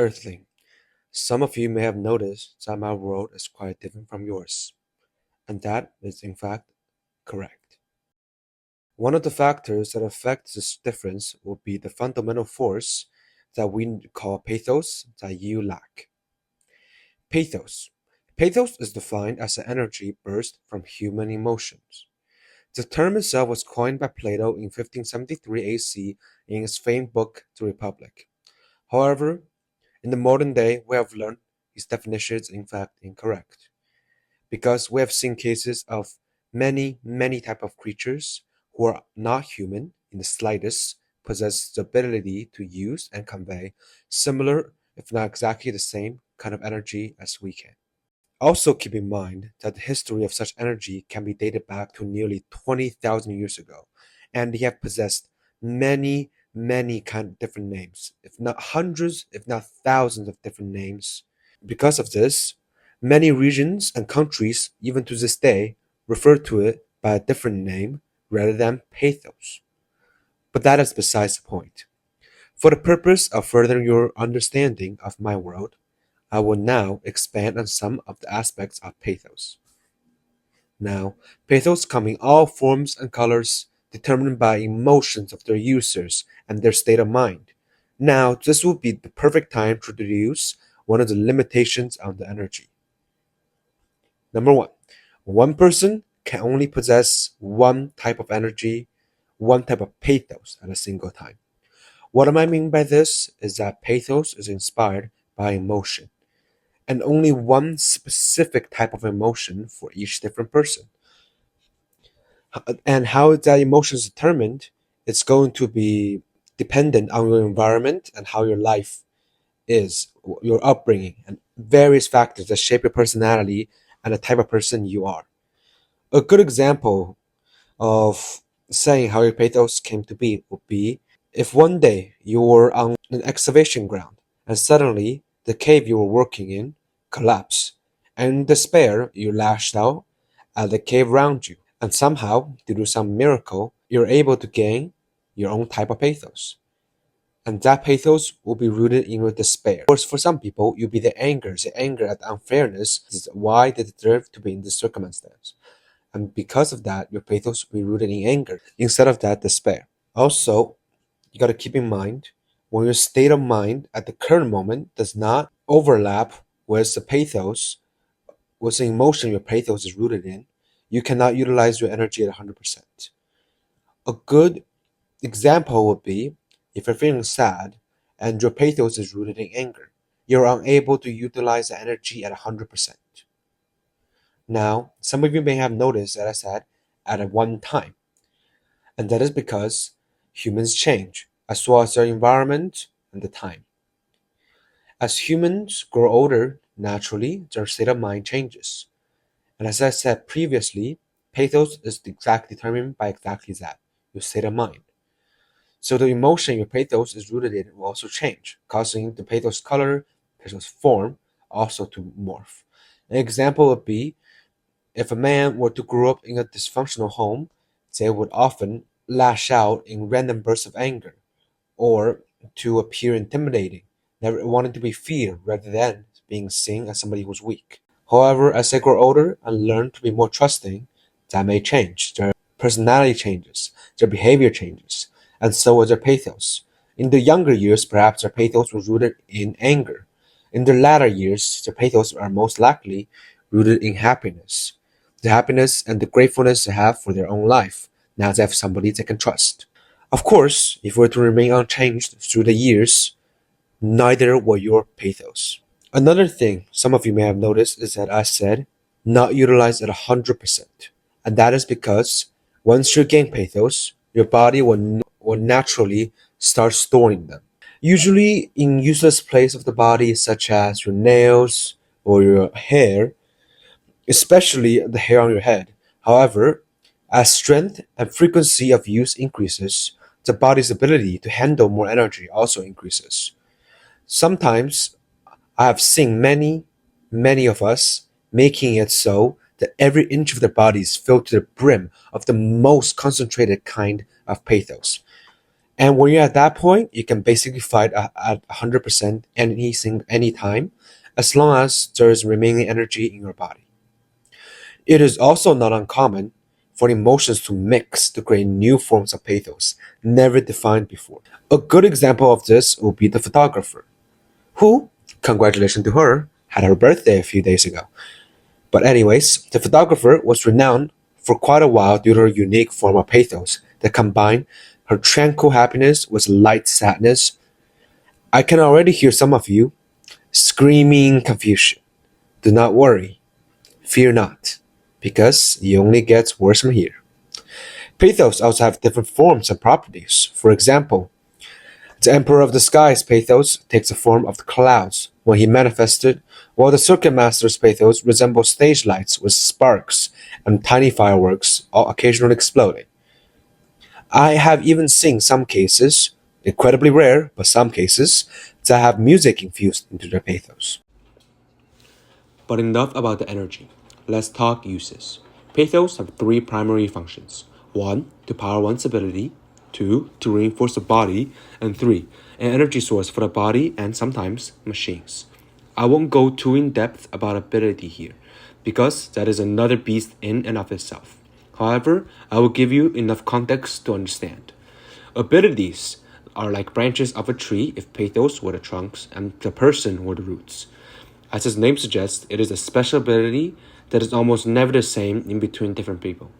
Earthling, some of you may have noticed that my world is quite different from yours, and that is in fact correct. One of the factors that affects this difference will be the fundamental force that we call pathos that you lack. Pathos. Pathos is defined as an energy burst from human emotions. The term itself was coined by Plato in 1573 AC in his famed book The Republic. However, in the modern day, we have learned his definition is in fact incorrect, because we have seen cases of many type of creatures who are not human in the slightest, possess the ability to use and convey similar, if not exactly the same, kind of energy as we can. Also keep in mind that the history of such energy can be dated back to nearly 20,000 years ago, and they have possessed many kind of different names, if not hundreds, if not thousands of different names. Because of this, many regions and countries, even to this day, refer to it by a different name rather than pathos. But that is besides the point. For the purpose of furthering your understanding of my world, I will now expand on some of the aspects of pathos. Now, pathos come in all forms and colors, determined by emotions of their users and their state of mind. Now, this will be the perfect time to introduce one of the limitations on the energy. Number one person can only possess one type of energy, one type of pathos at a single time. What I mean by this is that pathos is inspired by emotion, and only one specific type of emotion for each different person. And how that emotion is determined, it's going to be dependent on your environment and how your life is, your upbringing, and various factors that shape your personality and the type of person you are. A good example of saying how your pathos came to be would be if one day you were on an excavation ground and suddenly the cave you were working in collapsed, and in despair you lashed out at the cave around you, and somehow, due to some miracle, you're able to gain your own type of pathos. And that pathos will be rooted in your despair. Of course, for some people, you'll be the anger at the unfairness, is why they deserve to be in this circumstance. And because of that, your pathos will be rooted in anger instead of that despair. Also, you got to keep in mind when your state of mind at the current moment does not overlap with the pathos, with the emotion your pathos is rooted in, you cannot utilize your energy at 100%. A good example would be if you're feeling sad and your pathos is rooted in anger, you're unable to utilize the energy at 100%. Now, some of you may have noticed that I said at a one time, and that is because humans change, as well as their environment and the time. As humans grow older, naturally, their state of mind changes. And as I said previously, pathos is exactly determined by exactly that, your state of mind. So the emotion your pathos is rooted in will also change, causing the pathos color, pathos form also to morph. An example would be if a man were to grow up in a dysfunctional home, they would often lash out in random bursts of anger, or to appear intimidating, never wanting to be feared rather than being seen as somebody who's weak. However, as they grow older and learn to be more trusting, that may change. Their personality changes, their behavior changes, and so will their pathos. In their younger years, perhaps their pathos was rooted in anger. In their latter years, their pathos are most likely rooted in happiness. The happiness and the gratefulness they have for their own life, now they have somebody they can trust. Of course, if we were to remain unchanged through the years, neither will your pathos. Another thing some of you may have noticed is that I said not utilized at 100%. And that is because once you gain pathos, your body will naturally start storing them. Usually in useless place of the body such as your nails or your hair, especially the hair on your head. However, as strength and frequency of use increases, the body's ability to handle more energy also increases. Sometimes I have seen many of us making it so that every inch of their body is filled to the brim of the most concentrated kind of pathos. And when you're at that point, you can basically fight at 100% any time, as long as there is remaining energy in your body. It is also not uncommon for emotions to mix to create new forms of pathos, never defined before. A good example of this would be the photographer, who, congratulations to her, had her birthday a few days ago. But anyways, the photographer was renowned for quite a while due to her unique form of pathos that combined her tranquil happiness with light sadness. I can already hear some of you screaming confusion. Do not worry, fear not, because it only gets worse from here. Pathos also have different forms and properties. For example, the Emperor of the Skies pathos takes the form of the clouds when he manifested, while the Circuit Master's pathos resembles stage lights with sparks and tiny fireworks all occasionally exploding. I have even seen some cases, incredibly rare, but some cases, that have music infused into their pathos. But enough about the energy. Let's talk uses. Pathos have three primary functions. 1. To power one's ability. 2. To reinforce the body. And 3. An energy source for the body and sometimes machines. I won't go too in depth about ability here, because that is another beast in and of itself. However, I will give you enough context to understand. Abilities are like branches of a tree if pathos were the trunks and the person were the roots. As its name suggests, it is a special ability that is almost never the same in between different people.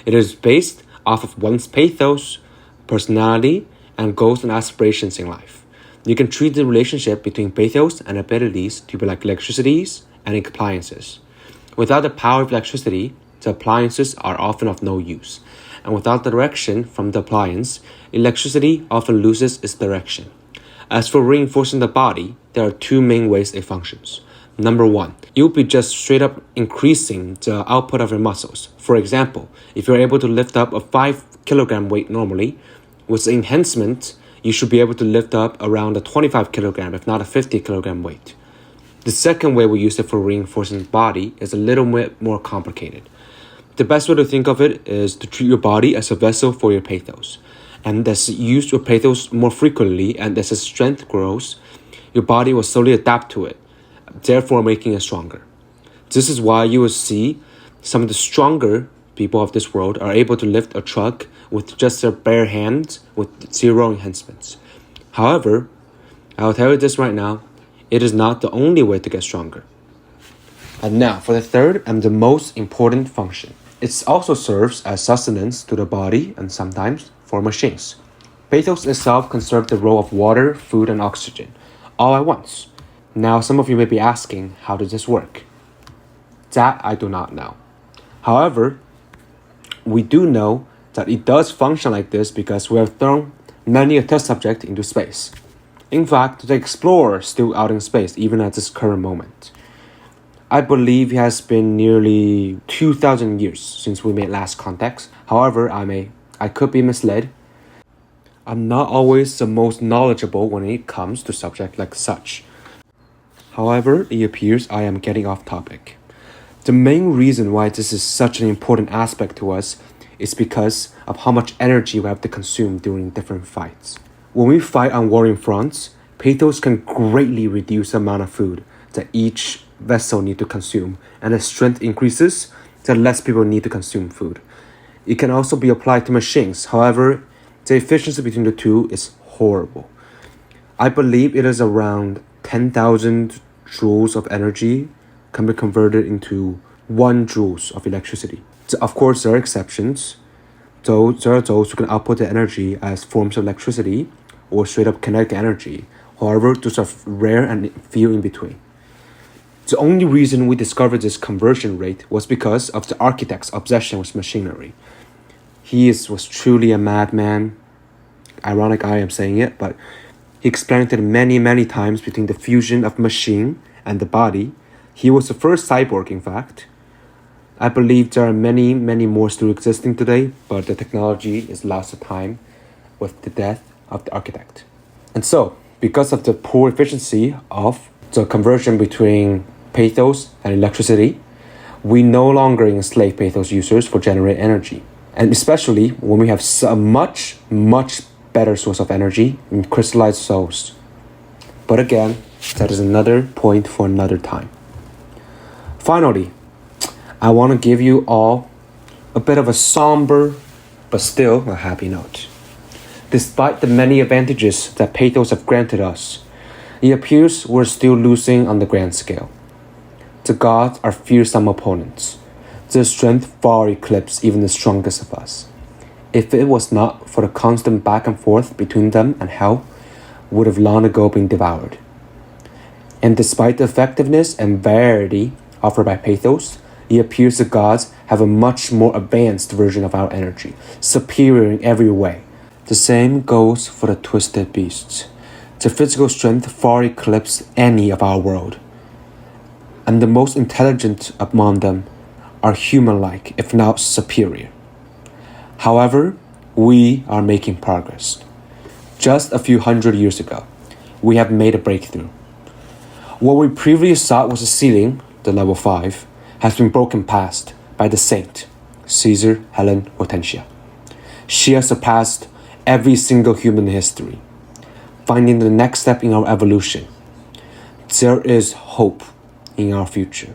It is based off of one's pathos, personality, and goals and aspirations in life. You can treat the relationship between pathos and abilities to be like electricities and appliances. Without the power of electricity, the appliances are often of no use. And without the direction from the appliance, electricity often loses its direction. As for reinforcing the body, there are two main ways it functions. Number 1, you'll be just straight up increasing the output of your muscles. For example, if you're able to lift up a 5 kilogram weight normally, with the enhancement, you should be able to lift up around a 25 kilogram, if not a 50 kilogram weight. The second way we use it for reinforcing the body is a little bit more complicated. The best way to think of it is to treat your body as a vessel for your pathos. And as you use your pathos more frequently and as its strength grows, your body will slowly adapt to it, therefore making it stronger. This is why you will see some of the stronger people of this world are able to lift a truck with just their bare hands with zero enhancements. However, I will tell you this right now, it is not the only way to get stronger. And now for the third and the most important function. It also serves as sustenance to the body and sometimes for machines. Pathos itself can serve the role of water, food, and oxygen, all at once. Now some of you may be asking, how does this work? That I do not know. However, we do know that it does function like this because we have thrown many a test subject into space. In fact, the explorer is still out in space even at this current moment. I believe it has been nearly 2,000 years since we made last contact. However, I could be misled. I'm not always the most knowledgeable when it comes to subjects like such. However, it appears I am getting off topic. The main reason why this is such an important aspect to us is because of how much energy we have to consume during different fights. When we fight on warring fronts, pathos can greatly reduce the amount of food that each vessel need to consume, and as strength increases, the less people need to consume food. It can also be applied to machines. However, the efficiency between the two is horrible. I believe it is around 10,000 joules of energy can be converted into 1 joules of electricity. So of course, there are exceptions. So there are those who can output the energy as forms of electricity or straight up kinetic energy. However, those are rare and few in between. The only reason we discovered this conversion rate was because of the architect's obsession with machinery. He was truly a madman. Ironic I am saying it, but he explained it many times between the fusion of machine and the body. He was the first cyborg, in fact. I believe there are many more still existing today, but the technology is lost to time with the death of the architect. And so, because of the poor efficiency of the conversion between pathos and electricity, we no longer enslave pathos users for generating energy. And especially when we have so much better source of energy and crystallized souls. But again, that is another point for another time. Finally, I want to give you all a bit of a somber but still a happy note. Despite the many advantages that Pathos have granted us, it appears we're still losing on the grand scale. The gods are fearsome opponents. Their strength far eclipses even the strongest of us. If it was not for the constant back and forth between them and hell, would have long ago been devoured. And despite the effectiveness and variety offered by Pathos, it appears the gods have a much more advanced version of our energy, superior in every way. The same goes for the twisted beasts. Their physical strength far eclipses any of our world. And the most intelligent among them are human-like, if not superior. However, we are making progress. Just a few hundred years ago, we have made a breakthrough. What we previously thought was a ceiling, the level 5, has been broken past by the saint, Caesar Helen Hortensia. She has surpassed every single human in history, finding the next step in our evolution. There is hope in our future.